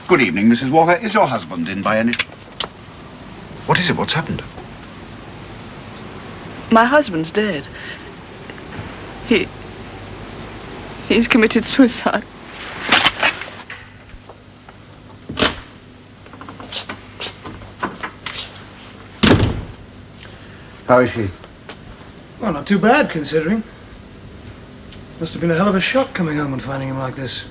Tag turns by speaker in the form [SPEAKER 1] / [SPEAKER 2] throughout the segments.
[SPEAKER 1] Good evening, Mrs. Walker. Is your husband in by any... What is it? What's happened?
[SPEAKER 2] My husband's dead. He's committed suicide.
[SPEAKER 1] How is she?
[SPEAKER 3] Well, not too bad, considering. Must have been a hell of a shock coming home and finding him like this.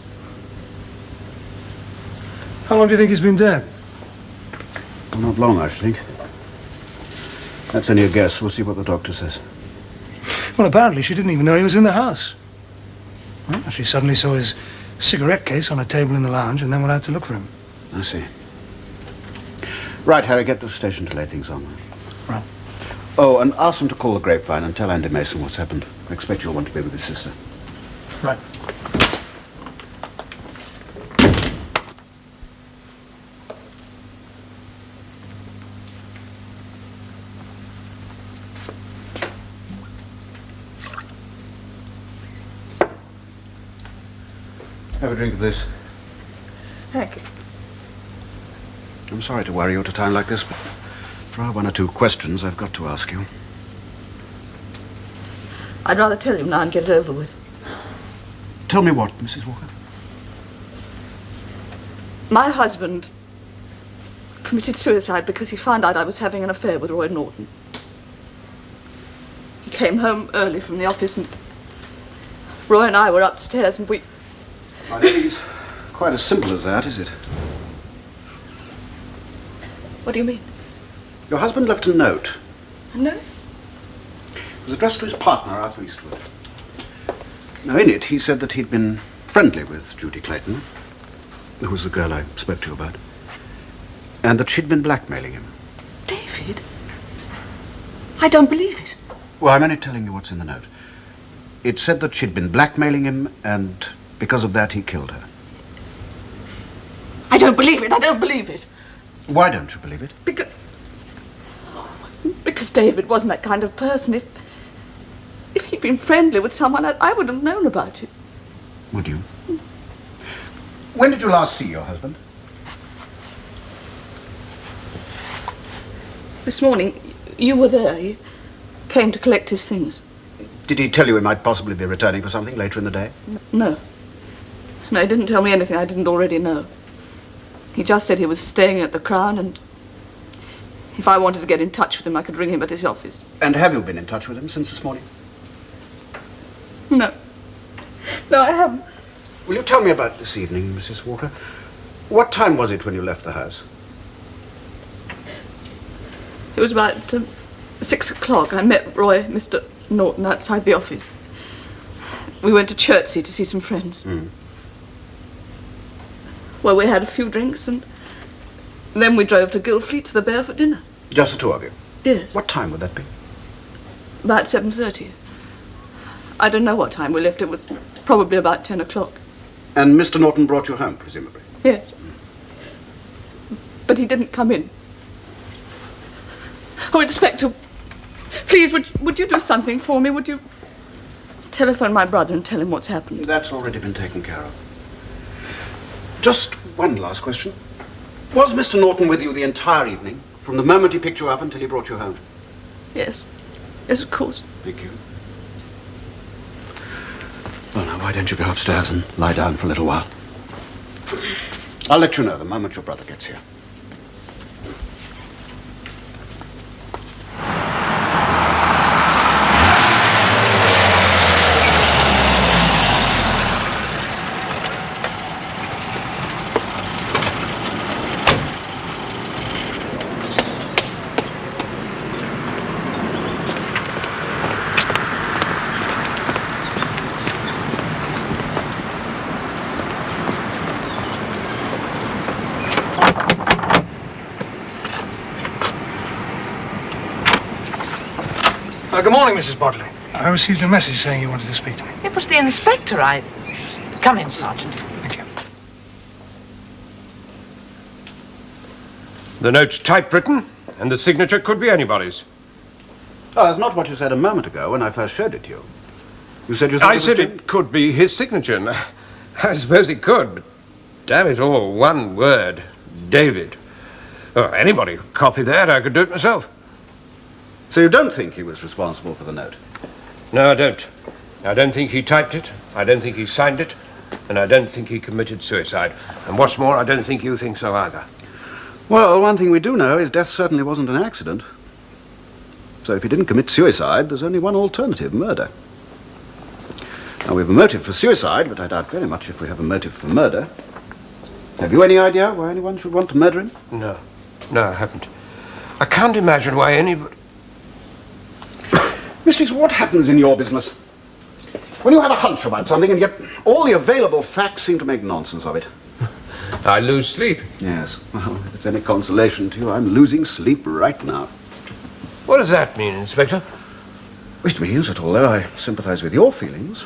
[SPEAKER 3] How long do you think he's been dead?
[SPEAKER 1] Well, not long, I should think. That's only a guess. We'll see what the doctor says.
[SPEAKER 3] Well, apparently she didn't even know he was in the house. Well, she suddenly saw his cigarette case on a table in the lounge and then went out to look for him.
[SPEAKER 1] I see. Right, Harry, get to the station to lay things on.
[SPEAKER 3] Right.
[SPEAKER 1] Oh, and ask them to call the Grapevine and tell Andy Mason what's happened. I expect you'll want to be with his sister.
[SPEAKER 3] Right.
[SPEAKER 1] Have a drink of this.
[SPEAKER 2] Thank you.
[SPEAKER 1] I'm sorry to worry you at a time like this, but there are one or two questions I've got to ask you.
[SPEAKER 2] I'd rather tell you now and get it over with.
[SPEAKER 1] Tell me what, Mrs. Walker?
[SPEAKER 2] My husband committed suicide because he found out I was having an affair with Roy Norton. He came home early from the office and Roy and I were upstairs and we...
[SPEAKER 1] I think it's quite as simple as that, is it?
[SPEAKER 2] What do you mean?
[SPEAKER 1] Your husband left a note.
[SPEAKER 2] A note?
[SPEAKER 1] It was addressed to his partner, Arthur Eastwood. Now, in it, he said that he'd been friendly with Judy Clayton, who was the girl I spoke to you about, and that she'd been blackmailing him.
[SPEAKER 2] David? I don't believe it.
[SPEAKER 1] Well, I'm only telling you what's in the note. It said that she'd been blackmailing him, and because of that, he killed her.
[SPEAKER 2] I don't believe it. I don't believe it.
[SPEAKER 1] Why don't you believe it?
[SPEAKER 2] Because David wasn't that kind of person. If he'd been friendly with someone, I would have known about it.
[SPEAKER 1] Would you? When did you last see your husband?
[SPEAKER 2] This morning, you were there. He came to collect his things.
[SPEAKER 1] Did he tell you he might possibly be returning for something later in the day?
[SPEAKER 2] No. No, he didn't tell me anything I didn't already know. He just said he was staying at the Crown and if I wanted to get in touch with him, I could ring him at his office.
[SPEAKER 1] And have you been in touch with him since this morning?
[SPEAKER 2] No. No, I haven't.
[SPEAKER 1] Will you tell me about this evening, Mrs. Walker? What time was it when you left the house?
[SPEAKER 2] It was about 6 o'clock. I met Roy, Mr. Norton, outside the office. We went to Chertsey to see some friends. Well, we had a few drinks and then we drove to Guildfleet to the Bear for dinner.
[SPEAKER 1] Just the two of you?
[SPEAKER 2] Yes.
[SPEAKER 1] What time would that be?
[SPEAKER 2] About 7:30. I don't know what time we left. It was probably about 10 o'clock.
[SPEAKER 1] And Mr. Norton brought you home, presumably?
[SPEAKER 2] Yes. But he didn't come in. Oh, Inspector, please, would you do something for me? Would you telephone my brother and tell him what's happened?
[SPEAKER 1] That's already been taken care of. Just one last question. Was Mr. Norton with you the entire evening, from the moment he picked you up until he brought you home?
[SPEAKER 2] Yes. Yes, of course.
[SPEAKER 1] Thank you. Well, now, why don't you go upstairs and lie down for a little while? I'll let you know the moment your brother gets here.
[SPEAKER 3] Good morning, Mrs. Bodley. I received a message saying you wanted to speak to me.
[SPEAKER 4] It was the inspector. Come in, Sergeant.
[SPEAKER 3] Thank you.
[SPEAKER 5] The note's typewritten, and the signature could be anybody's.
[SPEAKER 1] Oh, that's not what you said a moment ago when I first showed it to you. You said you thought
[SPEAKER 5] I said it could be his signature. And I suppose it could, but damn it all, one word. David. Oh, anybody could copy that. I could do it myself.
[SPEAKER 1] So you don't think he was responsible for the note?
[SPEAKER 5] No, I don't. I don't think he typed it. I don't think he signed it. And I don't think he committed suicide. And what's more, I don't think you think so either.
[SPEAKER 1] Well, one thing we do know is death certainly wasn't an accident. So if he didn't commit suicide, there's only one alternative, murder. Now, we have a motive for suicide, but I doubt very much if we have a motive for murder. Have you any idea why anyone should want to murder him?
[SPEAKER 5] No. No, I haven't. I can't imagine why anybody...
[SPEAKER 1] Mysteries, what happens in your business? When you have a hunch about something and yet all the available facts seem to make nonsense of it.
[SPEAKER 5] I lose sleep.
[SPEAKER 1] Yes. Well, if it's any consolation to you, I'm losing sleep right now.
[SPEAKER 5] What does that mean, Inspector?
[SPEAKER 1] Which means that although I sympathize with your feelings,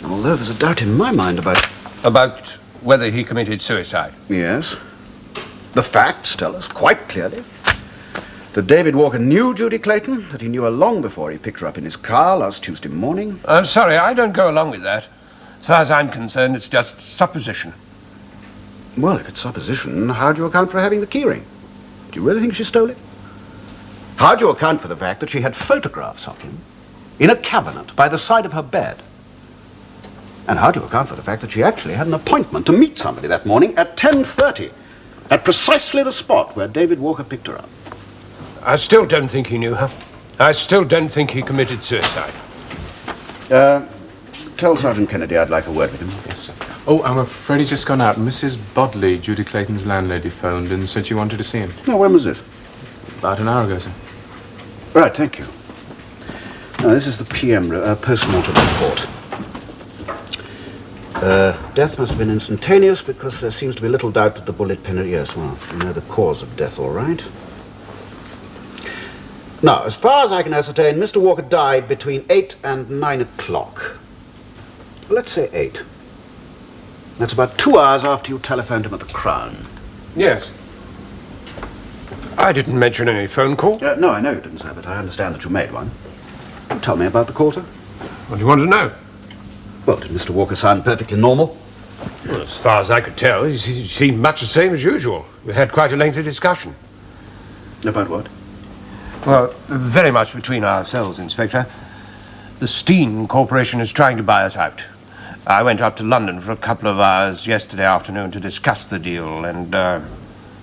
[SPEAKER 1] and although there's a doubt in my mind about...
[SPEAKER 5] About whether he committed suicide?
[SPEAKER 1] Yes. The facts tell us quite clearly that David Walker knew Judy Clayton, that he knew her long before he picked her up in his car last Tuesday morning.
[SPEAKER 5] I'm sorry, I don't go along with that. As far as I'm concerned, it's just supposition.
[SPEAKER 1] Well, if it's supposition, how do you account for having the keyring? Do you really think she stole it? How do you account for the fact that she had photographs of him in a cabinet by the side of her bed? And how do you account for the fact that she actually had an appointment to meet somebody that morning at 10:30 at precisely the spot where David Walker picked her up?
[SPEAKER 5] I still don't think he knew her. I still don't think he committed suicide.
[SPEAKER 1] Tell Sergeant Kennedy I'd like a word with him.
[SPEAKER 6] Yes, sir. Oh, I'm afraid he's just gone out. Mrs. Bodley, Judy Clayton's landlady, phoned and said you wanted to see him.
[SPEAKER 1] Oh, when was this?
[SPEAKER 6] About an hour ago, sir.
[SPEAKER 1] Right, thank you. Now, this is the PM post-mortem report. Death must have been instantaneous because there seems to be little doubt that the bullet penetrated. Yes, well, you know the cause of death, all right. Now, as far as I can ascertain, Mr. Walker died between 8 and 9 o'clock. Let's say 8. That's about 2 hours after you telephoned him at the Crown.
[SPEAKER 5] Yes. I didn't mention any phone call.
[SPEAKER 1] No, I know you didn't, sir, but I understand that you made one. Tell me about the call, sir.
[SPEAKER 5] What do you want to know?
[SPEAKER 1] Well, did Mr. Walker sound perfectly normal?
[SPEAKER 5] Well, as far as I could tell, he seemed much the same as usual. We had quite a lengthy discussion.
[SPEAKER 1] About what?
[SPEAKER 5] Well, very much between ourselves, Inspector. The Steam Corporation is trying to buy us out. I went up to London for a couple of hours yesterday afternoon to discuss the deal, and,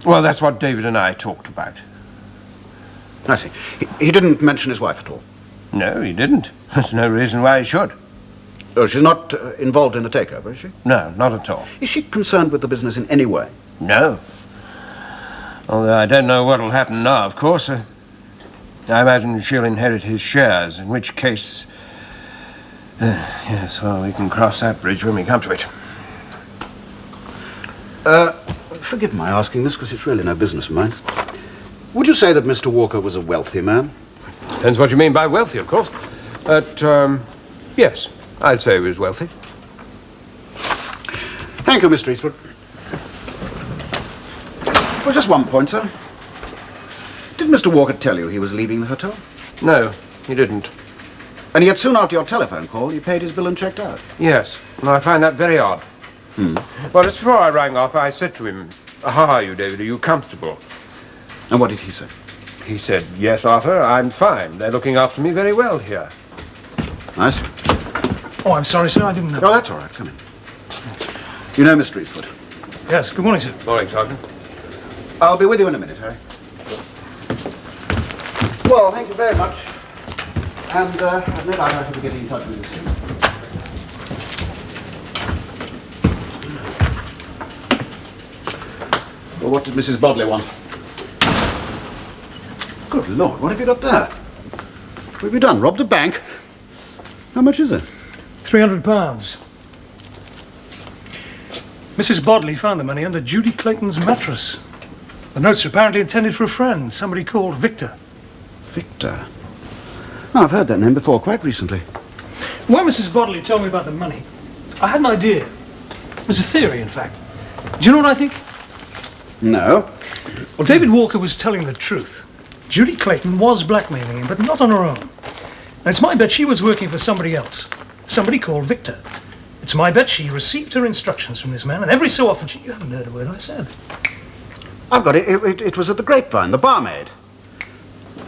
[SPEAKER 5] well, that's what David and I talked about.
[SPEAKER 1] I see. He didn't mention his wife at all?
[SPEAKER 5] No, he didn't. There's no reason why he should.
[SPEAKER 1] Oh, she's not involved in the takeover, is she?
[SPEAKER 5] No, not at all.
[SPEAKER 1] Is she concerned with the business in any way?
[SPEAKER 5] No. Although I don't know what'll happen now, of course. I imagine she'll inherit his shares, in which case... yes, well, we can cross that bridge when we come to it.
[SPEAKER 1] Forgive my asking this, because it's really no business of mine. Would you say that Mr. Walker was a wealthy man?
[SPEAKER 5] Depends what you mean by wealthy, of course. But, yes, I'd say he was wealthy.
[SPEAKER 1] Thank you, Mr. Eastwood. Well, just one point, sir. Did Mr. Walker tell you he was leaving the hotel?
[SPEAKER 5] No, he didn't.
[SPEAKER 1] And yet soon after your telephone call, he paid his bill and checked out?
[SPEAKER 5] Yes, and I find that very odd. Well, just before I rang off, I said to him, "How are you, David? Are you comfortable?"
[SPEAKER 1] And what did he say?
[SPEAKER 5] He said, "Yes, Arthur, I'm fine. They're looking after me very well here."
[SPEAKER 1] Nice.
[SPEAKER 3] Oh, I'm sorry, sir, I didn't know.
[SPEAKER 1] Oh, that's all right. Come in. You know Mr. Eastwood?
[SPEAKER 3] Yes, good morning, sir.
[SPEAKER 5] Morning, Sergeant.
[SPEAKER 1] I'll be with you in a minute, Harry. Well, thank you very much. And I've no doubt I shall be getting in touch with you soon. Well, what did Mrs. Bodley want? Good Lord, what have you got there? What have you done? Robbed a bank? How much is it?
[SPEAKER 3] £300. Mrs. Bodley found the money under Judy Clayton's mattress. The notes are apparently intended for a friend, somebody called Victor.
[SPEAKER 1] Victor? Oh, I've heard that name before, quite recently.
[SPEAKER 3] When Mrs. Bodley told me about the money, I had an idea. It was a theory, in fact. Do you know what I think?
[SPEAKER 1] No.
[SPEAKER 3] Well, David Walker was telling the truth. Judy Clayton was blackmailing him, but not on her own. And it's my bet she was working for somebody else. Somebody called Victor. It's my bet she received her instructions from this man, and every so often you haven't heard a word I said.
[SPEAKER 1] I've got it. It was at the Grapevine, the barmaid.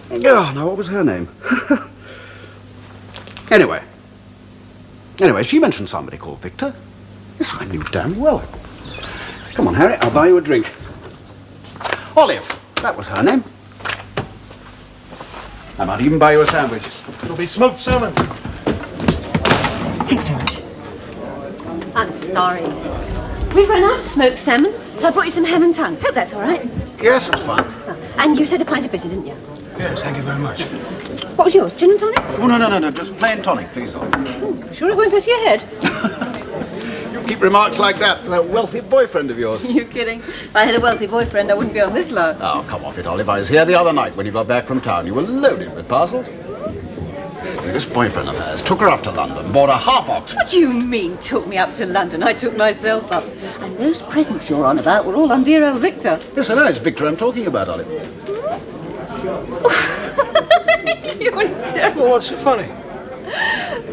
[SPEAKER 1] Oh, now, what was her name? Anyway, she mentioned somebody called Victor. Yes, I knew damn well. Come on, Harry, I'll buy you a drink. Olive, that was her name. I might even buy you a sandwich.
[SPEAKER 3] It'll be smoked salmon.
[SPEAKER 7] Thanks very much. I'm sorry. We've run out of smoked salmon, so I brought you some ham and tongue. Hope that's all right.
[SPEAKER 1] Yes, it's fine.
[SPEAKER 7] Oh, and you said a pint of bitter, didn't you?
[SPEAKER 3] Yes, thank you very much.
[SPEAKER 7] What was yours? Gin and tonic?
[SPEAKER 1] Oh, no, just plain tonic, please, Olive.
[SPEAKER 7] Oh, sure it won't go to your head?
[SPEAKER 1] You keep remarks like that for that wealthy boyfriend of yours.
[SPEAKER 7] You kidding? If I had a wealthy boyfriend, I wouldn't be on this low.
[SPEAKER 1] Oh, come off it, Olive. I was here the other night when you got back from town. You were loaded with parcels. This boyfriend of hers took her up to London, bought a half ox.
[SPEAKER 7] What do you mean, took me up to London? I took myself up. And those presents you're on about were all on dear old Victor.
[SPEAKER 1] Yes, I know. It's Victor I'm talking about, Olive.
[SPEAKER 7] You're terrible.
[SPEAKER 3] Well, what's so funny?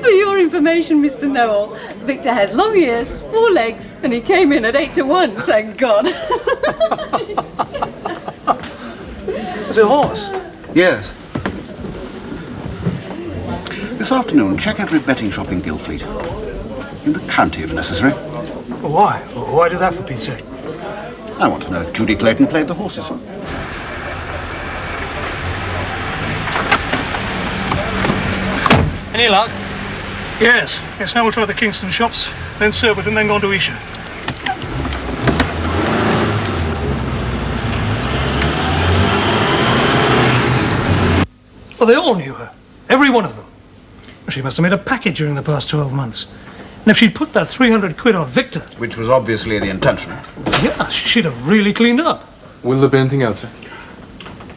[SPEAKER 7] For your information, Mr. Noel, Victor has long ears, 4 legs, and he came in at 8 to 1, thank God.
[SPEAKER 3] It's a horse.
[SPEAKER 1] Yes. This afternoon, check every betting shop in Guildfleet. In the county, if necessary.
[SPEAKER 3] Why? Why do that, for Pete's sake?
[SPEAKER 1] I want to know if Judy Clayton played the horses.
[SPEAKER 3] Any luck? Yes. Now we'll try the Kingston shops, then Surbiton, then go on to Esher. Well, they all knew her. Every one of them. She must have made a packet during the past 12 months. And if she'd put that 300 quid on Victor...
[SPEAKER 1] Which was obviously the intention.
[SPEAKER 3] Yeah, she'd have really cleaned up.
[SPEAKER 6] Will there be anything else, sir?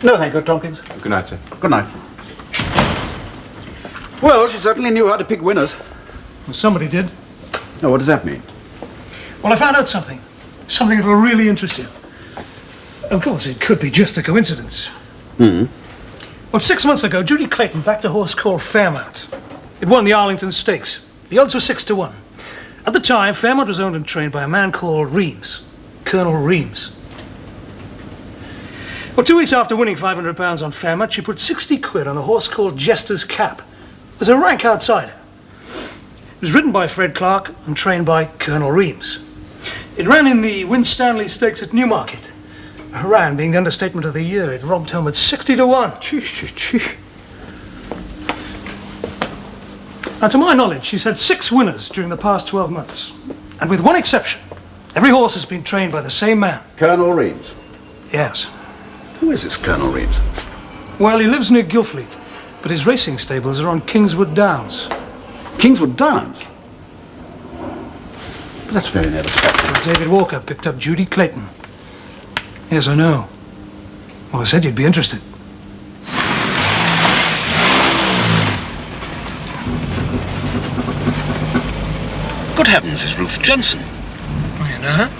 [SPEAKER 1] No, thank you, Tompkins.
[SPEAKER 6] Good night, sir.
[SPEAKER 1] Good night. Well, she certainly knew how to pick winners.
[SPEAKER 3] Well, somebody did.
[SPEAKER 1] Now, what does that mean?
[SPEAKER 3] Well, I found out something. Something that will really interest you. Of course, it could be just a coincidence. Well, 6 months ago, Judy Clayton backed a horse called Fairmount. It won the Arlington Stakes. The odds were 6 to 1. At the time, Fairmount was owned and trained by a man called Reams, Colonel Reams. Well, 2 weeks after winning £500 on Fairmount, she put 60 quid on a horse called Jester's Cap. It was a rank outsider. It was ridden by Fred Clark and trained by Colonel Reams. It ran in the Winstanley Stakes at Newmarket. Ran being the understatement of the year. It robbed home at 60 to 1. Now, to my knowledge, she's had 6 winners during the past 12 months. And with one exception, every horse has been trained by the same man.
[SPEAKER 1] Colonel Reams.
[SPEAKER 3] Yes.
[SPEAKER 1] Who is this Colonel Reams?
[SPEAKER 3] Well, he lives near Guildfleet, but his racing stables are on Kingswood Downs.
[SPEAKER 1] Kingswood Downs? But that's very near the spot.
[SPEAKER 3] Where David Walker picked up Judy Clayton. Yes, I know. Well, I said you'd be interested.
[SPEAKER 1] Good heavens, it's Ruth Jensen.
[SPEAKER 3] Oh, you know her?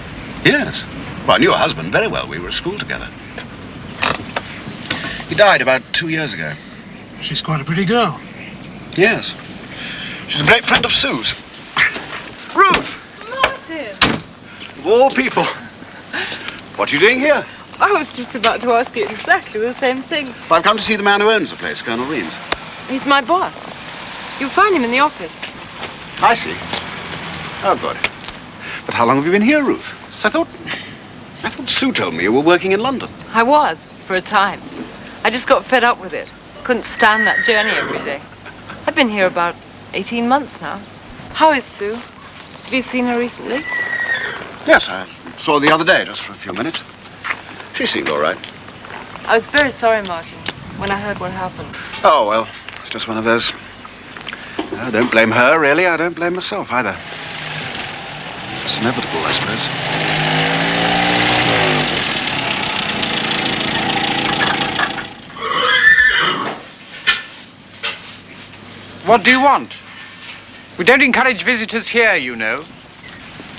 [SPEAKER 1] Yes. Well, I knew her husband very well. We were at school together. He died about 2 years ago.
[SPEAKER 3] She's quite a pretty girl.
[SPEAKER 1] Yes. She's a great friend of Sue's. Ruth!
[SPEAKER 8] Martin!
[SPEAKER 1] Of all people. What are you doing here?
[SPEAKER 8] I was just about to ask you exactly the same thing.
[SPEAKER 1] Well, I've come to see the man who owns the place, Colonel Reams.
[SPEAKER 8] He's my boss. You'll find him in the office.
[SPEAKER 1] I see. Oh, good. But how long have you been here, Ruth? I thought Sue told me you were working in London.
[SPEAKER 8] I was, for a time. I just got fed up with it. Couldn't stand that journey every day. I've been here about 18 months now. How is Sue? Have you seen her recently?
[SPEAKER 1] Yes, I saw her the other day, just for a few minutes. She seemed all right.
[SPEAKER 8] I was very sorry, Martin, when I heard what happened.
[SPEAKER 1] Oh, well, it's just one of those. I don't blame her, really. I don't blame myself, either. It's inevitable, I suppose.
[SPEAKER 9] What do you want? We don't encourage visitors here, you know.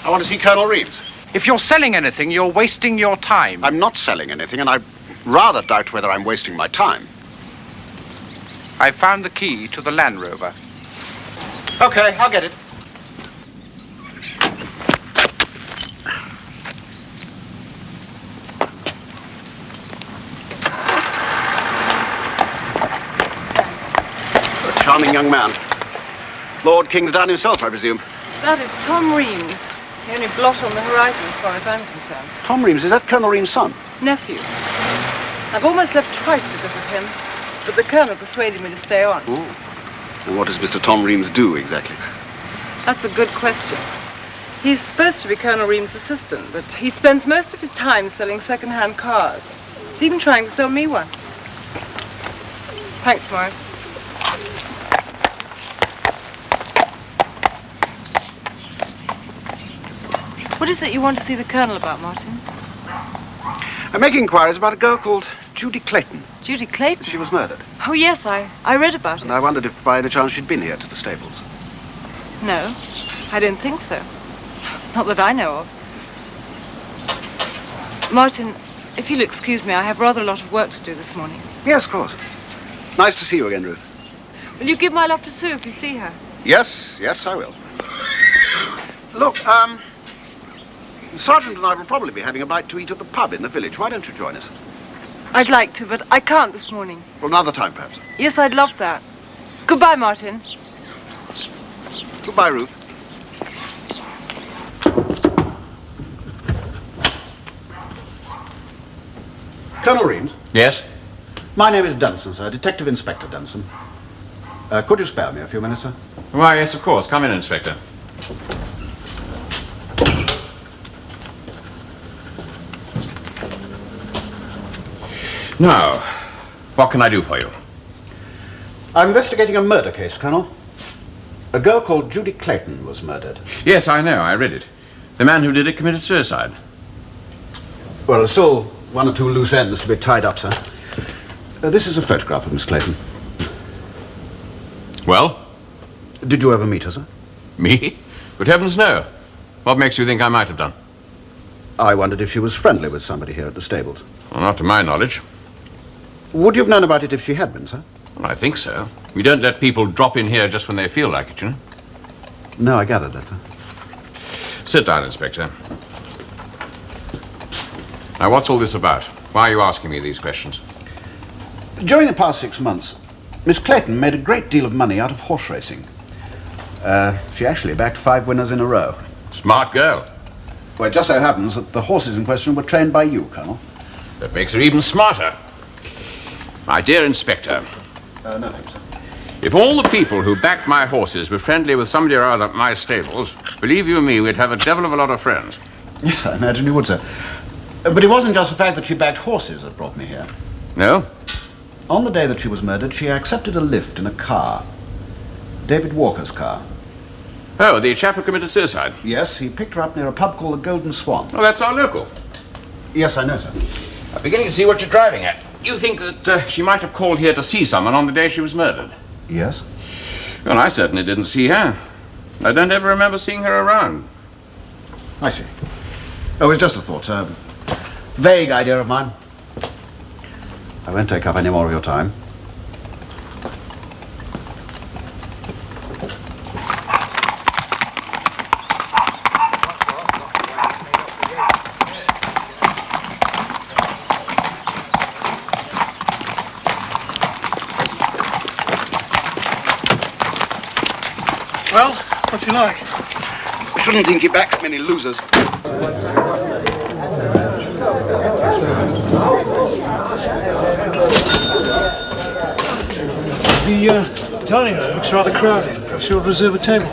[SPEAKER 1] I want to see Colonel Reams.
[SPEAKER 9] If you're selling anything, you're wasting your time.
[SPEAKER 1] I'm not selling anything, and I rather doubt whether I'm wasting my time.
[SPEAKER 9] I found the key to the Land Rover.
[SPEAKER 1] Okay, I'll get it. charming young man. Lord Kingsdown himself, I presume.
[SPEAKER 8] That is Tom Reams. The only blot on the horizon as far as I'm concerned.
[SPEAKER 1] Tom Reams, is that Colonel Reams' son?
[SPEAKER 8] Nephew. I've almost left twice because of him, but the Colonel persuaded me to stay on.
[SPEAKER 1] Oh. And what does Mr. Tom Reams do, exactly?
[SPEAKER 8] That's a good question. He's supposed to be Colonel Reams' assistant, but he spends most of his time selling second-hand cars. He's even trying to sell me one. Thanks, Morris. What is it you want to see the Colonel about, Martin?
[SPEAKER 1] I'm making inquiries about a girl called Judy Clayton.
[SPEAKER 8] Judy Clayton?
[SPEAKER 1] She was murdered.
[SPEAKER 8] Oh, yes, I read about it.
[SPEAKER 1] And I wondered if by any chance she'd been here to the stables.
[SPEAKER 8] No, I don't think so. Not that I know of. Martin, if you'll excuse me, I have rather a lot of work to do this morning.
[SPEAKER 1] Yes, of course. Nice to see you again, Ruth.
[SPEAKER 8] Will you give my love to Sue if you see her?
[SPEAKER 1] Yes, I will. Look, the Sergeant and I will probably be having a bite to eat at the pub in the village. Why don't you join us?
[SPEAKER 8] I'd like to, but I can't this morning.
[SPEAKER 1] Well, another time, perhaps.
[SPEAKER 8] Yes, I'd love that. Goodbye, Martin.
[SPEAKER 1] Goodbye, Ruth. Colonel Reams?
[SPEAKER 10] Yes?
[SPEAKER 1] My name is Dunson, sir. Detective Inspector Dunson. Could you spare me a few minutes, sir?
[SPEAKER 10] Why, yes, of course. Come in, Inspector. Now, what can I do for you?
[SPEAKER 1] I'm investigating a murder case, Colonel. A girl called Judy Clayton was murdered.
[SPEAKER 10] Yes, I know. I read it. The man who did it committed suicide.
[SPEAKER 1] Well, there's still one or two loose ends to be tied up, sir. This is a photograph of Miss Clayton.
[SPEAKER 10] Well?
[SPEAKER 1] Did you ever meet her, sir?
[SPEAKER 10] Me? Good heavens, no. What makes you think I might have done?
[SPEAKER 1] I wondered if she was friendly with somebody here at the stables.
[SPEAKER 10] Well, not to my knowledge.
[SPEAKER 1] Would you have known about it if she had been, sir?
[SPEAKER 10] Well, I think so. We don't let people drop in here just when they feel like it, you know.
[SPEAKER 1] No, I gathered that, sir.
[SPEAKER 10] Sit down, Inspector. Now, what's all this about? Why are you asking me these questions?
[SPEAKER 1] During the past 6 months, Miss Clayton made a great deal of money out of horse racing. She actually backed 5 winners in a row.
[SPEAKER 10] Smart girl.
[SPEAKER 1] Well, it just so happens that the horses in question were trained by you, Colonel.
[SPEAKER 10] That makes her even smarter. My dear Inspector.
[SPEAKER 1] No, thanks, sir.
[SPEAKER 10] If all the people who backed my horses were friendly with somebody or other at my stables, believe you me, we'd have a devil of a lot of friends.
[SPEAKER 1] Yes, I imagine you would, sir. But it wasn't just the fact that she backed horses that brought me here.
[SPEAKER 10] No?
[SPEAKER 1] On the day that she was murdered, she accepted a lift in a car. David Walker's car.
[SPEAKER 10] Oh, the chap who committed suicide?
[SPEAKER 1] Yes, he picked her up near a pub called the Golden Swan.
[SPEAKER 10] Oh, that's our local.
[SPEAKER 1] Yes, I know, sir.
[SPEAKER 10] I'm beginning to see what you're driving at. You think that she might have called here to see someone on the day she was murdered?
[SPEAKER 1] Yes.
[SPEAKER 10] Well, I certainly didn't see her. I don't ever remember seeing her around.
[SPEAKER 1] I see. Oh, it's just a thought, sir. Vague idea of mine. I won't take up any more of your time.
[SPEAKER 3] Well, what's he like?
[SPEAKER 1] Shouldn't think he backs many losers.
[SPEAKER 3] The dining room looks rather crowded. Perhaps you'll reserve a table.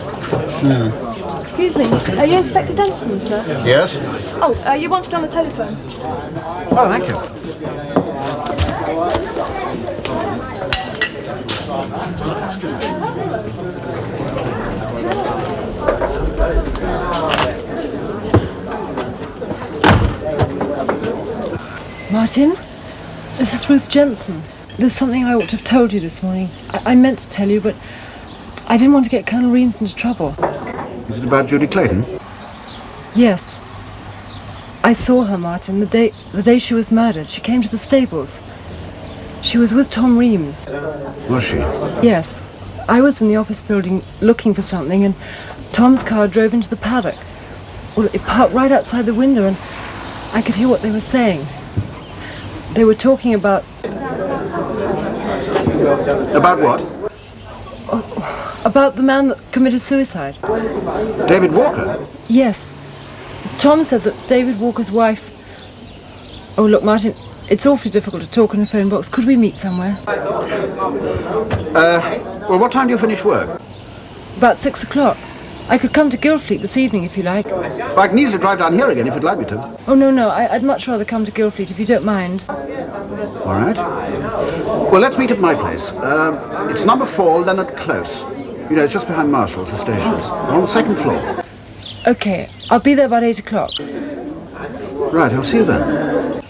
[SPEAKER 11] Excuse me, are you Inspector Denson, sir?
[SPEAKER 1] Yes?
[SPEAKER 11] Oh, you wanted on the telephone.
[SPEAKER 1] Oh, thank you.
[SPEAKER 12] Martin, this is Ruth Jensen. There's something I ought to have told you this morning. I meant to tell you, but I didn't want to get Colonel Reams into trouble.
[SPEAKER 1] Is it about Judy Clayton?
[SPEAKER 12] Yes. I saw her, Martin, the day she was murdered. She came to the stables. She was with Tom Reams.
[SPEAKER 1] Was she?
[SPEAKER 12] Yes. I was in the office building looking for something, and Tom's car drove into the paddock. Well, it parked right outside the window, and I could hear what they were saying. They were talking about...
[SPEAKER 1] About what?
[SPEAKER 12] About the man that committed suicide.
[SPEAKER 1] David Walker?
[SPEAKER 12] Yes. Tom said that David Walker's wife... Oh, look, Martin, it's awfully difficult to talk in a phone box. Could we meet somewhere?
[SPEAKER 1] Well, what time do you finish work?
[SPEAKER 12] About 6 o'clock. I could come to Guildfleet this evening if you like.
[SPEAKER 1] Well, I can easily drive down here again if you'd like me to.
[SPEAKER 12] Oh, no, I'd much rather come to Guildfleet if you don't mind.
[SPEAKER 1] All right. Well, let's meet at my place. It's number 4, Leonard Close. You know, it's just behind Marshall's, the stations. On the 2nd floor.
[SPEAKER 12] OK, I'll be there about 8 o'clock.
[SPEAKER 1] Right, I'll see you then.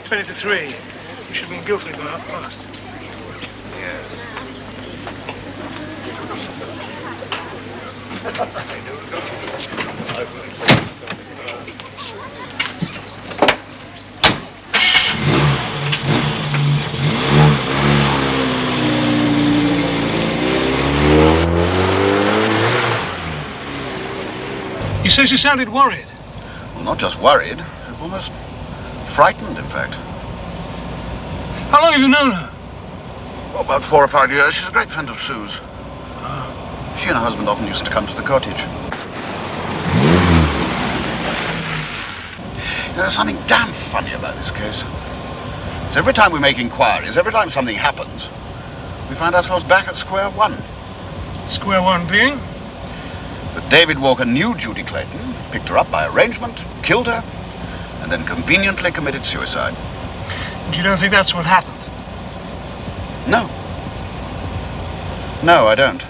[SPEAKER 3] Twenty to 3. We should be in Guildford by 1:30. Yes. You say she sounded worried?
[SPEAKER 1] Well, not just worried. She was almost frightened, in fact.
[SPEAKER 3] How long have you known her?
[SPEAKER 1] Oh, about 4 or 5 years. She's a great friend of Sue's. She and her husband often used to come to the cottage. There's something damn funny about this case. So every time we make inquiries, every time something happens, we find ourselves back at square one.
[SPEAKER 3] Square one being?
[SPEAKER 1] That David Walker knew Judy Clayton, picked her up by arrangement, killed her, and then conveniently committed suicide.
[SPEAKER 3] And you don't think that's what happened?
[SPEAKER 1] No. No, I don't.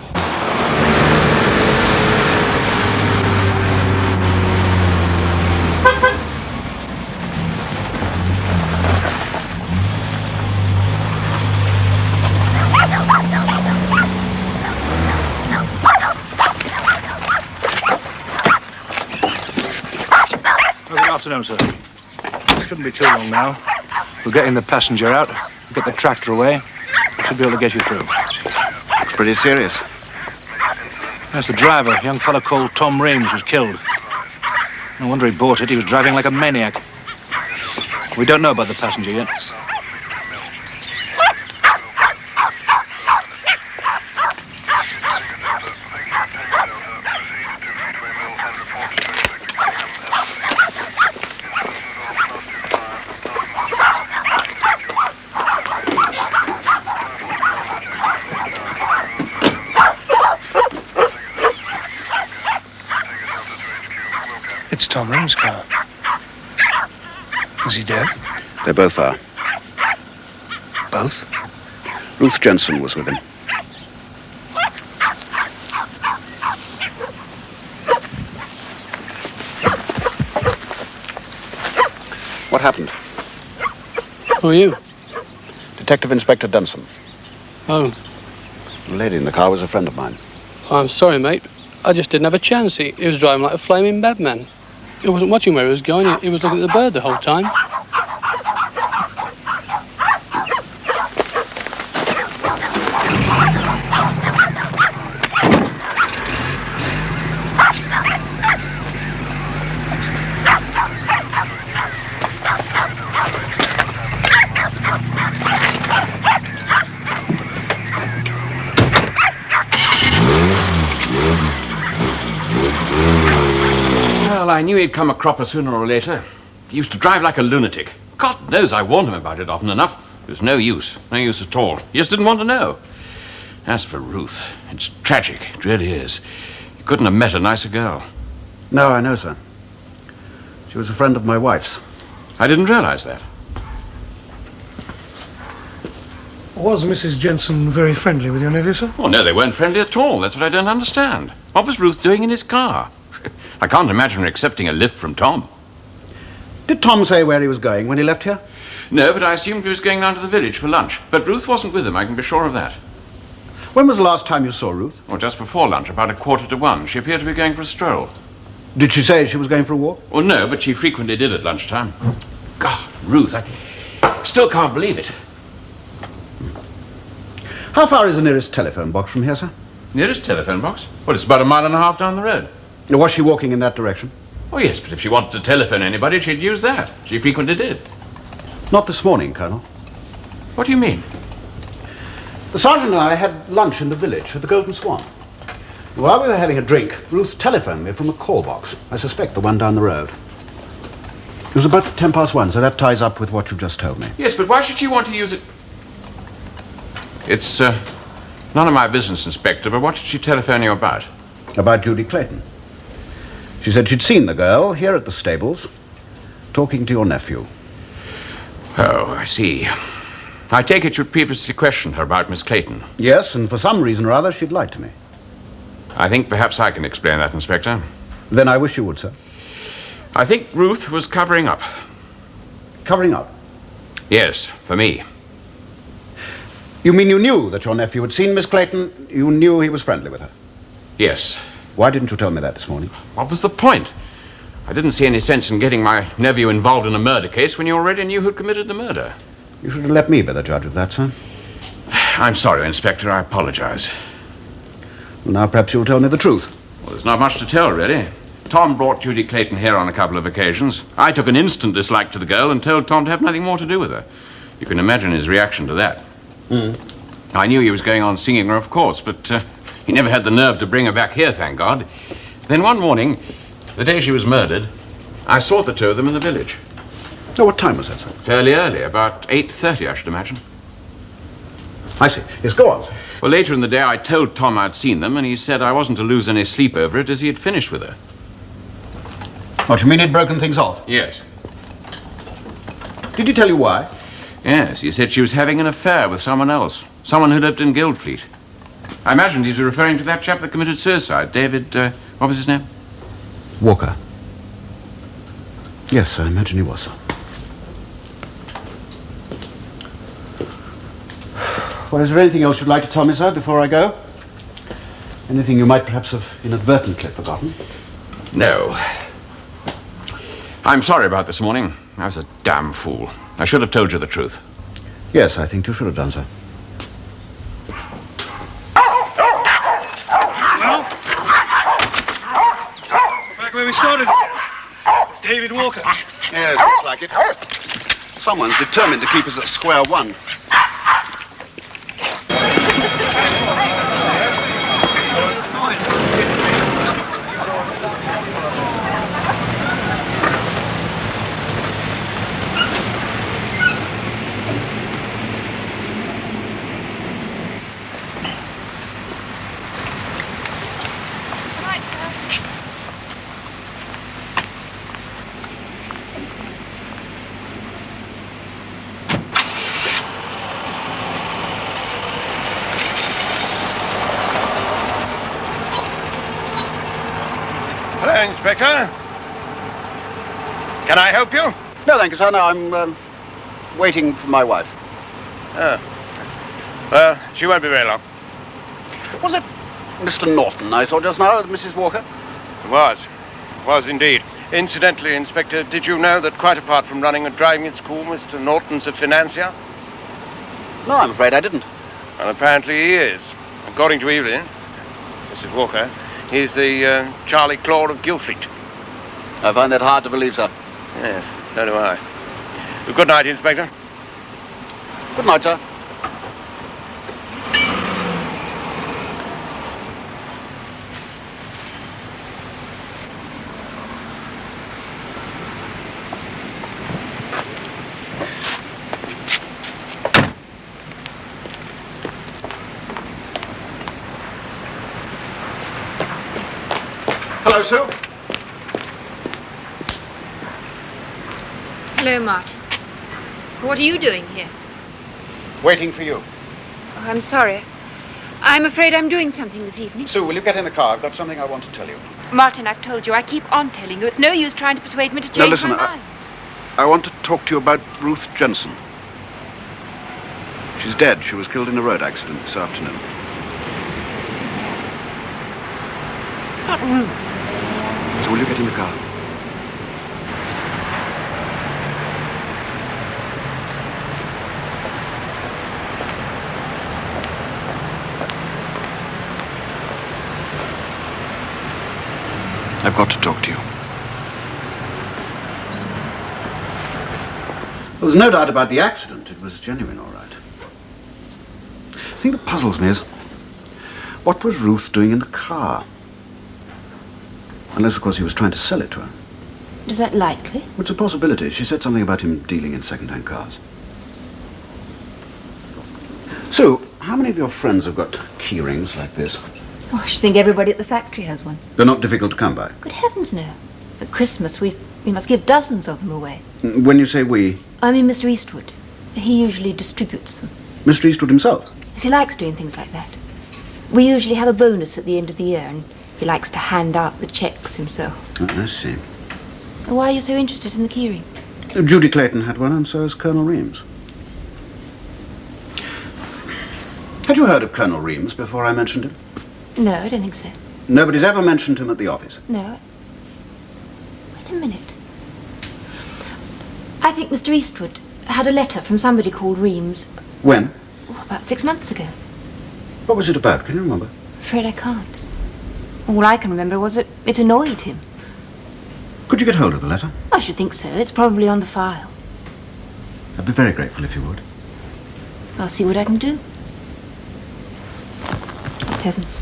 [SPEAKER 13] Good afternoon, sir. Shouldn't be too long now. We're getting the passenger out, get the tractor away. We should be able to get you through.
[SPEAKER 1] It's pretty serious.
[SPEAKER 13] That's the driver, a young fellow called Tom Rames, was killed. No wonder he bought it. He was driving like a maniac. We don't know about the passenger yet.
[SPEAKER 3] It's Tom Rames' car. Is he dead?
[SPEAKER 1] They both are.
[SPEAKER 3] Both?
[SPEAKER 1] Ruth Jensen was with him. What happened?
[SPEAKER 14] Who are you?
[SPEAKER 1] Detective Inspector Dunson.
[SPEAKER 14] Oh,
[SPEAKER 1] The lady in the car was a friend of mine.
[SPEAKER 14] I'm sorry, mate. I just didn't have a chance. He was driving like a flaming madman. He wasn't watching where he was going. He was looking at the bird the whole time.
[SPEAKER 10] Well, I knew he'd come a cropper sooner or later. He used to drive like a lunatic. God knows I warned him about it often enough. It was no use at all. He just didn't want to know. As for Ruth, it's tragic, it really is. You couldn't have met a nicer girl.
[SPEAKER 1] No, I know, sir. She was a friend of my wife's.
[SPEAKER 10] I didn't realize that.
[SPEAKER 3] Was Mrs. Jensen very friendly with your nephew, sir?
[SPEAKER 10] Oh, no, they weren't friendly at all. That's what I don't understand. What was Ruth doing in his car? I can't imagine her accepting a lift from Tom.
[SPEAKER 1] Did Tom say where he was going when he left here?
[SPEAKER 10] No, but I assumed he was going down to the village for lunch. But Ruth wasn't with him, I can be sure of that.
[SPEAKER 1] When was the last time you saw Ruth?
[SPEAKER 10] Well, just before lunch, about 1:45. She appeared to be going for a stroll.
[SPEAKER 1] Did she say she was going for a walk?
[SPEAKER 10] Well, no, but she frequently did at lunchtime. God, Ruth, I still can't believe it.
[SPEAKER 1] How far is the nearest telephone box from here, sir?
[SPEAKER 10] Nearest telephone box? Well, it's about 1.5 miles down the road.
[SPEAKER 1] Was she walking in that direction?
[SPEAKER 10] Oh, yes, but if she wanted to telephone anybody, she'd use that. She frequently did.
[SPEAKER 1] Not this morning, Colonel.
[SPEAKER 10] What do you mean?
[SPEAKER 1] The sergeant and I had lunch in the village at the Golden Swan. While we were having a drink, Ruth telephoned me from a call box. I suspect the one down the road. It was about 1:10, so that ties up with what you've just told me.
[SPEAKER 10] Yes, but why should she want to use it? It's none of my business, Inspector, but what did she telephone you about?
[SPEAKER 1] About Judy Clayton. She said she'd seen the girl here at the stables, talking to your nephew.
[SPEAKER 10] Oh, I see. I take it you'd previously questioned her about Miss Clayton.
[SPEAKER 1] Yes, and for some reason or other, she'd lied to me.
[SPEAKER 10] I think perhaps I can explain that, Inspector.
[SPEAKER 1] Then I wish you would, sir.
[SPEAKER 10] I think Ruth was covering up.
[SPEAKER 1] Covering up?
[SPEAKER 10] Yes, for me.
[SPEAKER 1] You mean you knew that your nephew had seen Miss Clayton? You knew he was friendly with her?
[SPEAKER 10] Yes.
[SPEAKER 1] Why didn't you tell me that this morning?
[SPEAKER 10] What was the point? I didn't see any sense in getting my nephew involved in a murder case when you already knew who'd committed the murder.
[SPEAKER 1] You should have let me be the judge of that, sir.
[SPEAKER 10] I'm sorry, Inspector. I apologize.
[SPEAKER 1] Well, now perhaps you'll tell me the truth.
[SPEAKER 10] Well, there's not much to tell, really. Tom brought Judy Clayton here on a couple of occasions. I took an instant dislike to the girl and told Tom to have nothing more to do with her. You can imagine his reaction to that. I knew he was going on singing her, of course, but he never had the nerve to bring her back here, thank God. Then one morning, the day she was murdered, I saw the two of them in the village.
[SPEAKER 1] Oh, what time was that, sir?
[SPEAKER 10] Fairly early, about 8:30, I should imagine.
[SPEAKER 1] I see. Yes, go on, sir.
[SPEAKER 10] Well, later in the day, I told Tom I'd seen them, and he said I wasn't to lose any sleep over it, as he had finished with her.
[SPEAKER 1] What, you mean he'd broken things off?
[SPEAKER 10] Yes.
[SPEAKER 1] Did he tell you why?
[SPEAKER 10] Yes, he said she was having an affair with someone else, someone who lived in Guildfleet. I imagined he was referring to that chap that committed suicide, David, what was his name?
[SPEAKER 1] Walker. Yes, I imagine he was, sir. Well, is there anything else you'd like to tell me, sir, before I go? Anything you might perhaps have inadvertently forgotten?
[SPEAKER 10] No. I'm sorry about this morning. I was a damn fool. I should have told you the truth.
[SPEAKER 1] Yes, I think you should have done so.
[SPEAKER 3] Well, back where we started. David Walker.
[SPEAKER 1] Yes, looks like it. Someone's determined to keep us at square one.
[SPEAKER 5] Hello, Inspector. Can I help you?
[SPEAKER 1] No, thank you, sir. No, I'm waiting for my wife.
[SPEAKER 5] Oh. Well, she won't be very long.
[SPEAKER 1] Was it Mr. Norton I saw just now, Mrs. Walker?
[SPEAKER 5] It was. It was indeed. Incidentally, Inspector, did you know that quite apart from running a driving school, Mr. Norton's a financier?
[SPEAKER 1] No, I'm afraid I didn't.
[SPEAKER 5] Well, apparently he is. According to Evelyn, Mrs. Walker, he's the Charlie Claw of Guildfleet.
[SPEAKER 1] I find that hard to believe, sir.
[SPEAKER 5] Yes, so do I. Well, good night, Inspector.
[SPEAKER 1] Good night, sir. Hello, Sue.
[SPEAKER 11] Hello, Martin. What are you doing here?
[SPEAKER 1] Waiting for you.
[SPEAKER 11] Oh, I'm sorry. I'm afraid I'm doing something this evening.
[SPEAKER 1] Sue, will you get in the car? I've got something I want to tell you.
[SPEAKER 11] Martin, I've told you. I keep on telling you. It's no use trying to persuade me to change
[SPEAKER 1] No, listen,
[SPEAKER 11] my mind.
[SPEAKER 1] I want to talk to you about Ruth Jensen. She's dead. She was killed in a road accident this afternoon.
[SPEAKER 11] Not Ruth.
[SPEAKER 1] So will you get in the car?
[SPEAKER 15] I've got to talk to you.
[SPEAKER 1] Well, there's no doubt about the accident. It was genuine, all right. The thing that puzzles me is, what was Ruth doing in the car? Unless, of course, he was trying to sell it to her.
[SPEAKER 16] Is that likely?
[SPEAKER 1] It's a possibility. She said something about him dealing in second-hand cars. So, how many of your friends have got key rings like this?
[SPEAKER 16] Oh, I should think everybody at the factory has one.
[SPEAKER 1] They're not difficult to come by.
[SPEAKER 16] Good heavens, no. At Christmas, we must give dozens of them away.
[SPEAKER 1] When you say we?
[SPEAKER 16] I mean Mr. Eastwood. He usually distributes them.
[SPEAKER 1] Mr. Eastwood himself?
[SPEAKER 16] Yes, he likes doing things like that. We usually have a bonus at the end of the year, and he likes to hand out the cheques himself.
[SPEAKER 1] Oh, I see.
[SPEAKER 16] Why are you so interested in the keyring?
[SPEAKER 1] Judy Clayton had one, and so has Colonel Reams. Had you heard of Colonel Reams before I mentioned him?
[SPEAKER 16] No, I don't think so.
[SPEAKER 1] Nobody's ever mentioned him at the office?
[SPEAKER 16] No. Wait a minute. I think Mr. Eastwood had a letter from somebody called Reams.
[SPEAKER 1] When?
[SPEAKER 16] Oh, about 6 months ago.
[SPEAKER 1] What was it about? Can you remember?
[SPEAKER 16] I'm afraid I can't. All I can remember was that it annoyed him.
[SPEAKER 1] Could you get hold of the letter?
[SPEAKER 16] I should think so. It's probably on the file.
[SPEAKER 1] I'd be very grateful if you would.
[SPEAKER 16] I'll see what I can do. Heavens.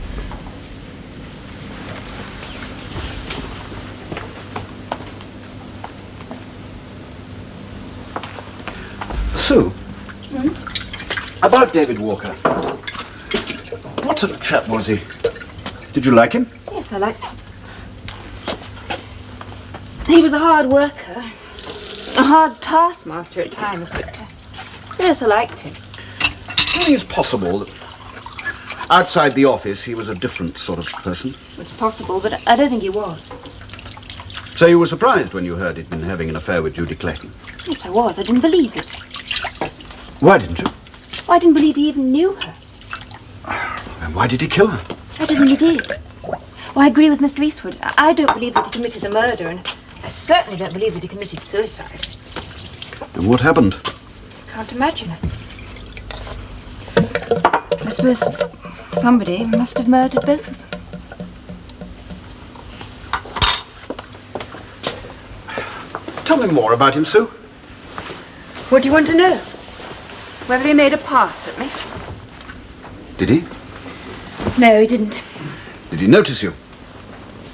[SPEAKER 1] Sue, about David Walker. What sort of chap was he? Did you like him?
[SPEAKER 16] Yes, I liked him. He was a hard worker, a hard taskmaster at times, but yes, I liked him.
[SPEAKER 1] Do you think it's possible that outside the office he was a different sort of person?
[SPEAKER 16] It's possible, but I don't think he was.
[SPEAKER 1] So you were surprised when you heard he'd been having an affair with Judy Clayton?
[SPEAKER 16] Yes, I was. I didn't believe it.
[SPEAKER 1] Why didn't you?
[SPEAKER 16] Well, I didn't believe he even knew her.
[SPEAKER 1] Then why did he kill her?
[SPEAKER 16] I don't think he did. Well, I agree with Mr. Eastwood. I don't believe that he committed the murder, and I certainly don't believe that he committed suicide.
[SPEAKER 1] And what happened?
[SPEAKER 16] I can't imagine it. I suppose somebody must have murdered both of them.
[SPEAKER 1] Tell me more about him, Sue.
[SPEAKER 16] What do you want to know? Whether he made a pass at me?
[SPEAKER 1] Did he?
[SPEAKER 16] No, he didn't.
[SPEAKER 1] Did he notice you?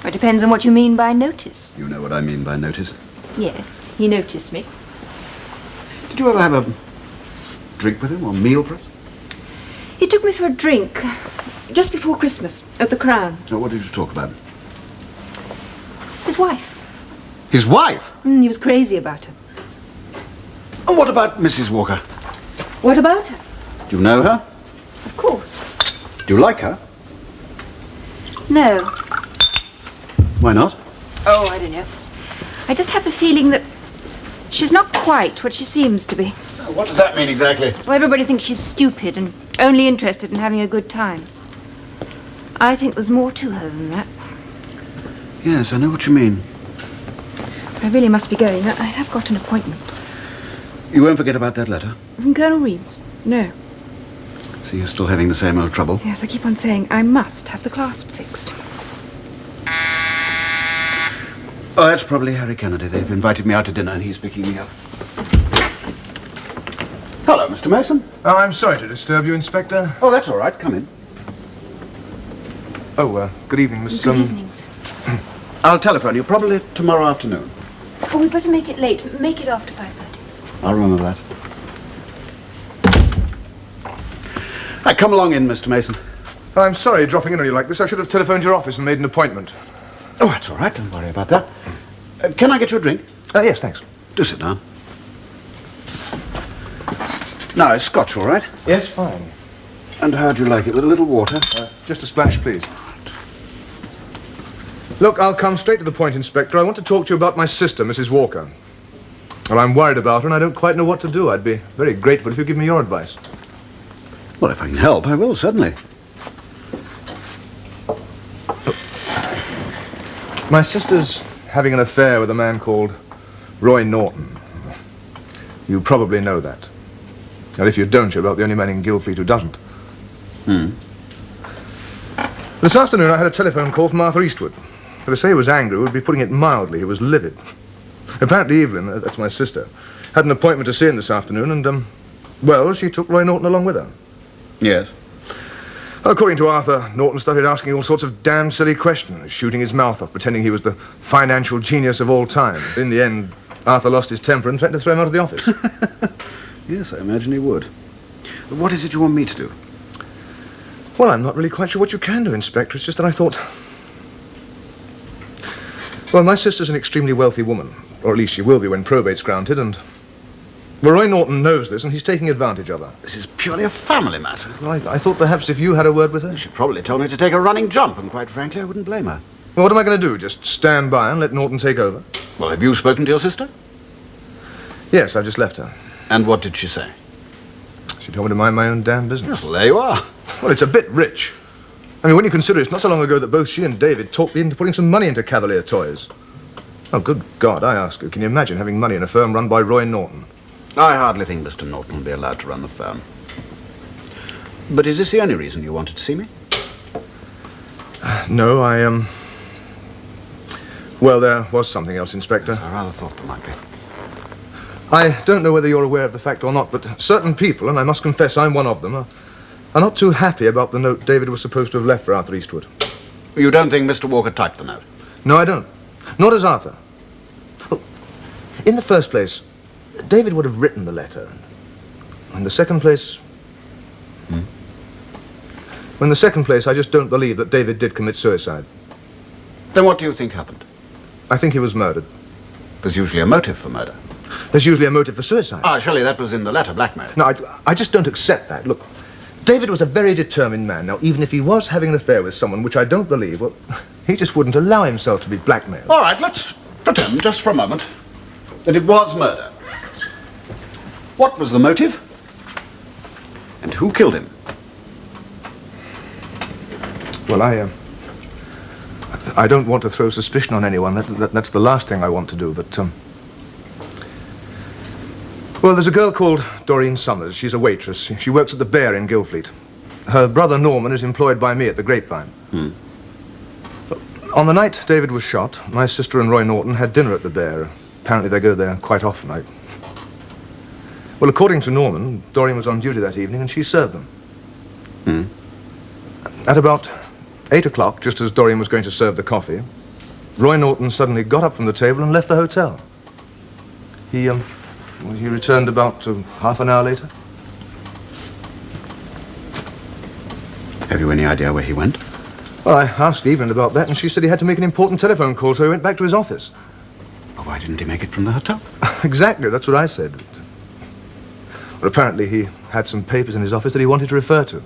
[SPEAKER 16] It depends on what you mean by notice.
[SPEAKER 1] You know what I mean by notice.
[SPEAKER 16] Yes, he noticed me.
[SPEAKER 1] Did you ever have a drink with him or meal, perhaps?
[SPEAKER 16] He took me for a drink just before Christmas at the Crown.
[SPEAKER 1] Oh, what did you talk about?
[SPEAKER 16] His wife.
[SPEAKER 1] His wife?
[SPEAKER 16] He was crazy about her.
[SPEAKER 1] And what about Mrs. Walker?
[SPEAKER 16] What about her?
[SPEAKER 1] Do you know her?
[SPEAKER 16] Of course.
[SPEAKER 1] Do you like her?
[SPEAKER 16] No.
[SPEAKER 1] Why not?
[SPEAKER 16] Oh, I don't know. I just have the feeling that she's not quite what she seems to be.
[SPEAKER 1] What does that mean exactly?
[SPEAKER 16] Well, everybody thinks she's stupid and only interested in having a good time. I think there's more to her than that.
[SPEAKER 1] Yes, I know what you mean.
[SPEAKER 16] I really must be going. I have got an appointment.
[SPEAKER 1] You won't forget about that letter?
[SPEAKER 16] From Colonel Reams? No.
[SPEAKER 1] So you're still having the same old trouble?
[SPEAKER 16] Yes, I keep on saying I must have the clasp fixed.
[SPEAKER 1] Oh, that's probably Harry Kennedy. They've invited me out to dinner and he's picking me up. Hello, Mr. Mason.
[SPEAKER 17] Oh, I'm sorry to disturb you, Inspector.
[SPEAKER 1] Oh, that's all right. Come in.
[SPEAKER 17] Oh, good evening, Miss...
[SPEAKER 16] Good evenings.
[SPEAKER 1] I'll telephone you probably tomorrow afternoon.
[SPEAKER 16] Oh, we'd better make it late. Make it after 5:30.
[SPEAKER 1] I'll remember that. Right, come along in, Mr. Mason.
[SPEAKER 17] Oh, I'm sorry dropping in on you like this. I should have telephoned your office and made an appointment.
[SPEAKER 1] Oh, that's all right. Don't worry about that. Can I get you a drink?
[SPEAKER 17] Yes, thanks.
[SPEAKER 1] Do sit down. Now, is scotch all right?
[SPEAKER 17] Yes, fine.
[SPEAKER 1] And how'd you like it? With a little water?
[SPEAKER 17] Just a splash, please. Look, I'll come straight to the point, Inspector. I want to talk to you about my sister, Mrs. Walker. Well, I'm worried about her and I don't quite know what to do. I'd be very grateful if you give me your advice.
[SPEAKER 1] Well, if I can help, I will, certainly.
[SPEAKER 17] My sister's having an affair with a man called Roy Norton. You probably know that. And if you don't, you're about the only man in Guildfleet who doesn't.
[SPEAKER 1] Hmm.
[SPEAKER 17] This afternoon I had a telephone call from Arthur Eastwood. But to say he was angry would be putting it mildly. He was livid. Apparently Evelyn, that's my sister, had an appointment to see him this afternoon, and, well, she took Roy Norton along with her.
[SPEAKER 1] Yes.
[SPEAKER 17] According to Arthur, Norton started asking all sorts of damn silly questions, shooting his mouth off, pretending he was the financial genius of all time. In the end, Arthur lost his temper and threatened to throw him out of the office.
[SPEAKER 1] Yes, I imagine he would. What is it you want me to do?
[SPEAKER 17] Well, I'm not really quite sure what you can do, Inspector. It's just that I thought... Well, my sister's an extremely wealthy woman, or at least she will be when probate's granted, and... Well, Roy Norton knows this, and he's taking advantage of her.
[SPEAKER 1] This is purely a family matter.
[SPEAKER 17] Well, I thought perhaps if you had a word with her...
[SPEAKER 1] She probably told me to take a running jump, and quite frankly, I wouldn't blame her.
[SPEAKER 17] Well, what am I going to do? Just stand by and let Norton take over?
[SPEAKER 1] Well, have you spoken to your sister?
[SPEAKER 17] Yes, I've just left her.
[SPEAKER 1] And what did she say?
[SPEAKER 17] She told me to mind my own damn business.
[SPEAKER 1] Yes, well, there you are.
[SPEAKER 17] Well, it's a bit rich. I mean, when you consider it's not so long ago that both she and David talked me into putting some money into Cavalier Toys. Oh, good God, I ask you, can you imagine having money in a firm run by Roy Norton?
[SPEAKER 1] I hardly think Mr. Norton will be allowed to run the firm. But is this the only reason you wanted to see me?
[SPEAKER 17] No, Well, there was something else, Inspector.
[SPEAKER 1] Yes, I rather thought there might be.
[SPEAKER 17] I don't know whether you're aware of the fact or not, but certain people, and I must confess I'm one of them, are not too happy about the note David was supposed to have left for Arthur Eastwood.
[SPEAKER 1] You don't think Mr. Walker typed the note?
[SPEAKER 17] No, I don't. Nor does Arthur. Well, in the first place, David would have written the letter. In the second place... In the second place, I just don't believe that David did commit suicide.
[SPEAKER 1] Then what do you think happened?
[SPEAKER 17] I think he was murdered.
[SPEAKER 1] There's usually a motive for murder.
[SPEAKER 17] There's usually a motive for suicide.
[SPEAKER 1] Ah, surely that was in the letter, blackmail.
[SPEAKER 17] No, I just don't accept that. Look, David was a very determined man. Now, even if he was having an affair with someone, which I don't believe, well, he just wouldn't allow himself to be blackmailed.
[SPEAKER 1] All right, let's pretend, just for a moment, that it was murder. What was the motive? And who killed him?
[SPEAKER 17] Well, I don't want to throw suspicion on anyone. That's the last thing I want to do, but, Well, there's a girl called Doreen Summers. She's a waitress. She works at the Bear in Guildfleet. Her brother Norman is employed by me at the Grapevine. On the night David was shot, my sister and Roy Norton had dinner at the Bear. Apparently they go there quite often. Well, according to Norman, Doreen was on duty that evening and she served them. At about 8 o'clock, just as Doreen was going to serve the coffee, Roy Norton suddenly got up from the table and left the hotel. He returned about half an hour later.
[SPEAKER 1] Have you any idea where he went?
[SPEAKER 17] Well, I asked Evelyn about that, and she said he had to make an important telephone call, so he went back to his office.
[SPEAKER 1] Well, why didn't he make it from the hotel?
[SPEAKER 17] Exactly, that's what I said. Well, apparently he had some papers in his office that he wanted to refer to.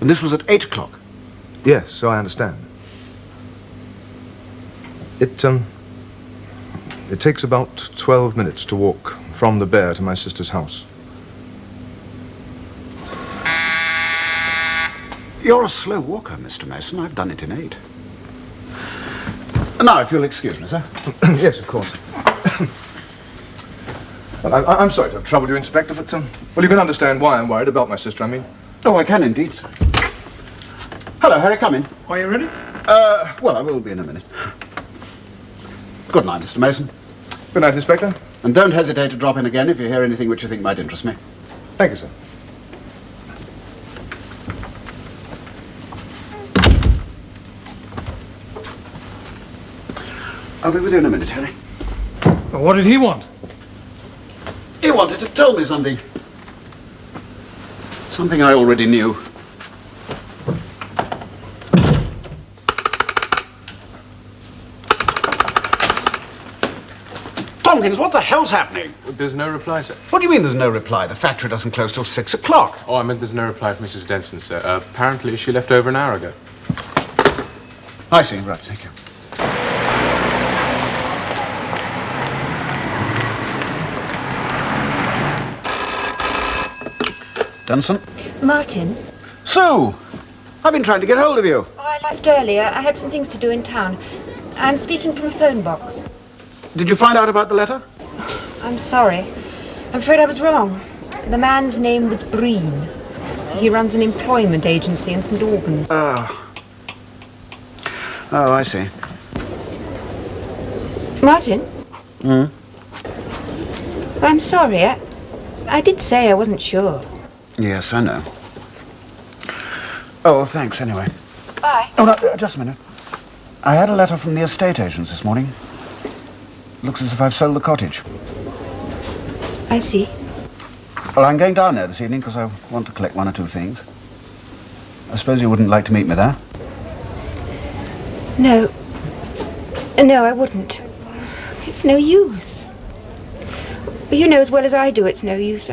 [SPEAKER 1] And this was at 8 o'clock?
[SPEAKER 17] Yes, so I understand. It takes about 12 minutes to walk from the Bear to my sister's house.
[SPEAKER 1] You're a slow walker, Mr. Mason. I've done it in 8. Now, if you'll excuse me, sir.
[SPEAKER 17] Yes, of course. Well, I'm sorry to have troubled you, Inspector, but, well, you can understand why I'm worried about my sister, I mean.
[SPEAKER 1] Oh, I can indeed, sir. Hello, Harry, come in.
[SPEAKER 3] Are you ready?
[SPEAKER 1] Well, I will be in a minute. Good night, Mr. Mason.
[SPEAKER 17] Good night, Inspector.
[SPEAKER 1] And don't hesitate to drop in again if you hear anything which you think might interest me.
[SPEAKER 17] Thank you, sir.
[SPEAKER 1] I'll be with you in a minute, Harry.
[SPEAKER 3] Well, what did he want?
[SPEAKER 1] He wanted to tell me something. Something I already knew. Tompkins, what the hell's happening?
[SPEAKER 6] There's no reply, sir.
[SPEAKER 1] What do you mean there's no reply? The factory doesn't close till 6 o'clock.
[SPEAKER 6] Oh, I meant there's no reply from Mrs. Denson, sir. Apparently she left over an hour ago.
[SPEAKER 1] I see. Right, thank you. Denson?
[SPEAKER 16] Martin?
[SPEAKER 1] Sue! I've been trying to get hold of you.
[SPEAKER 16] Oh, I left earlier. I had some things to do in town. I'm speaking from a phone box.
[SPEAKER 1] Did you find out about the letter?
[SPEAKER 16] I'm sorry. I'm afraid I was wrong. The man's name was Breen. He runs an employment agency in St. Albans.
[SPEAKER 1] Oh, I see.
[SPEAKER 16] Martin?
[SPEAKER 1] Hmm?
[SPEAKER 16] I'm sorry. I did say I wasn't sure.
[SPEAKER 1] Yes, I know. Oh, well, thanks anyway.
[SPEAKER 16] Bye.
[SPEAKER 1] Oh, no, just a minute. I had a letter from the estate agents this morning. Looks as if I've sold the cottage.
[SPEAKER 16] I see.
[SPEAKER 1] Well, I'm going down there this evening because I want to collect one or two things. I suppose you wouldn't like to meet me there?
[SPEAKER 16] No. No, I wouldn't. It's no use. You know as well as I do it's no use.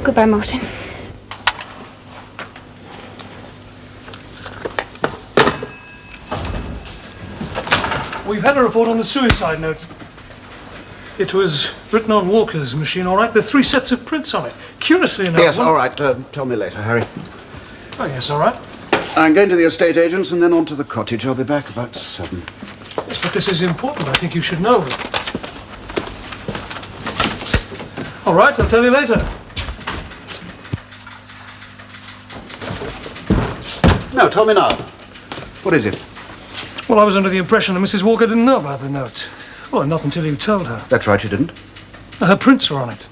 [SPEAKER 16] Goodbye, Martin.
[SPEAKER 3] We've had a report on the suicide note. It was written on Walker's machine, all right. There are 3 sets of prints on it. Curiously enough...
[SPEAKER 1] Yes, all right. Tell me later, Harry.
[SPEAKER 3] Oh, yes, all right.
[SPEAKER 1] I'm going to the estate agents and then on to the cottage. I'll be back about 7.
[SPEAKER 3] Yes, but this is important. I think you should know. All right, I'll tell you later.
[SPEAKER 1] No, tell me now. What is it?
[SPEAKER 3] Well, I was under the impression that Mrs. Walker didn't know about the note. Well, not until you told her.
[SPEAKER 1] That's right, you didn't.
[SPEAKER 3] Her prints are on it.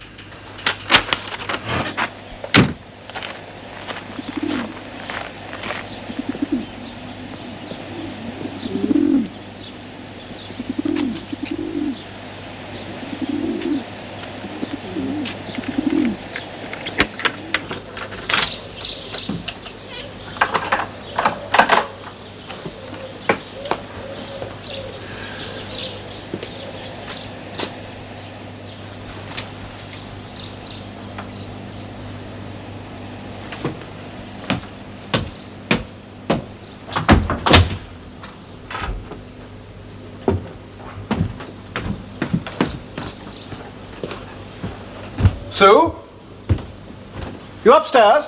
[SPEAKER 1] Sue? You upstairs?